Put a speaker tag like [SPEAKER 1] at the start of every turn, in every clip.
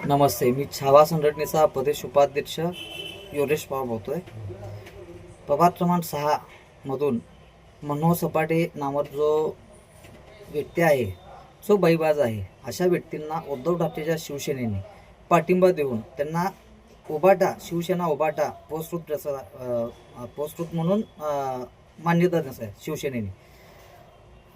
[SPEAKER 1] नमस्ते, मी छावा संघटनेचा प्रदेश उपाध्यक्ष योगेश पवार बोलतोय. प्रभाग क्रमांक 6 मधून मनोहर सपाटे नावाचा जो व्यक्ती आहे, जो बाईबाज आहे, अशा व्यक्तींना उद्धव ठाकरेच्या शिवसेनेने पाठिंबा देऊन त्यांना उभाटा, शिवसेना उभाटा पोस्टरूट म्हणून मान्यता देत आहे शिवसेनेने.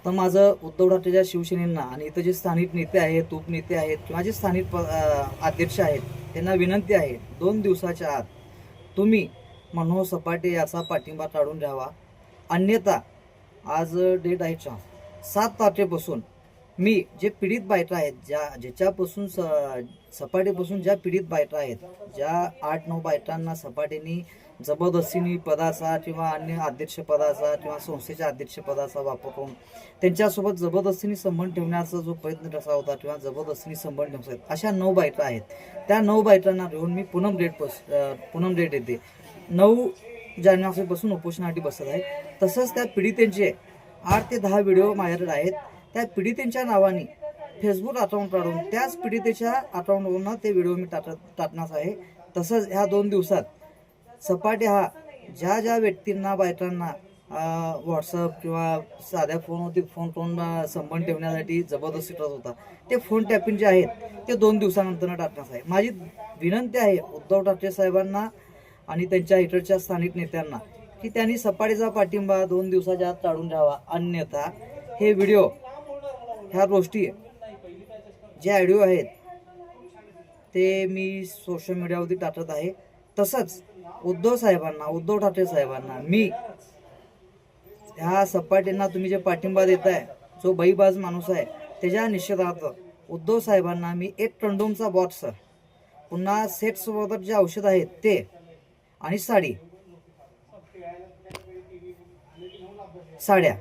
[SPEAKER 1] तर माझं उद्धव ठाकरेच्या शिवसेनेना आणि इथं जे स्थानिक नेते आहेत, उपनेते आहेत किंवा जे स्थानिक अध्यक्ष आहेत, त्यांना विनंती आहे, 2 दिवसाच्या आत तुम्ही मनोहर सपाटे याचा पाठिंबा काढून घ्यावा. अन्यथा आज डेट आहे 7 तारखेपासून मी जे पीडित बायका आहेत, ज्याच्यापासून सपाटेपासून ज्या पीडित बायका आहेत, ज्या 8-9 बायकांना सपाटेनी जबरदस्तीने पदाचा किंवा अन्य अध्यक्षपदाचा किंवा संस्थेच्या अध्यक्षपदाचा वापर करून त्यांच्यासोबत जबरदस्तीने संबंध ठेवण्याचा जो प्रयत्न कसा होता किंवा जबरदस्तीने संबंध ठेवतात, अशा 9 बायका आहेत. त्या 9 बायकांना घेऊन मी पूनम डेट येते 9 जानेवारीपासून उपोषणासाठी बसत आहे. तसंच त्या पीडितांचे 8 ते 10 व्हिडिओ माझ्याकडे आहेत. त्या पीडितांच्या नावाने फेसबुक अकाउंट काढून त्याच पीडितेच्या अकाउंटवरून ते व्हिडिओ मी टाकणार आहे. तसंच ह्या 2 दिवसात सपाटे हा ज्या व्यक्तींना बायकांना व्हॉट्सअप किंवा साध्या फोनवरती फोन करून संबंध ठेवण्यासाठी जबरदस्ती करत होता, ते फोन टॅपिंग जे आहेत ते 2 दिवसानंतर टाकणार आहे. माझी विनंती आहे उद्धव ठाकरे साहेबांना आणि त्यांच्या इकडच्या स्थानिक नेत्यांना की त्यांनी सपाटेचा पाठिंबा 2 दिवसाच्या आत काढून घ्यावा. अन्यथा हे व्हिडिओ, ह्या गोष्टी, जे ऑडिओ आहेत ते मी सोशल मीडियावरती टाकत आहे. तसंच उद्धव ठाकरे साहेबांना मी ह्या सपाटेंना तुम्ही जे पाठिंबा देताय, जो बाईबाज माणूस आहे, त्याच्या निषेधार्थ उद्धव साहेबांना मी 1 कंडोमचा बॉक्स, पुन्हा सेटसोबत जे औषध आहेत ते आणि साड्या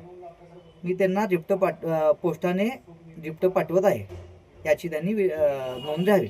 [SPEAKER 1] मी त्यांना पोस्टाने गिफ्ट पाठवत आहे. याची त्यांनी नोंद घ्यावी.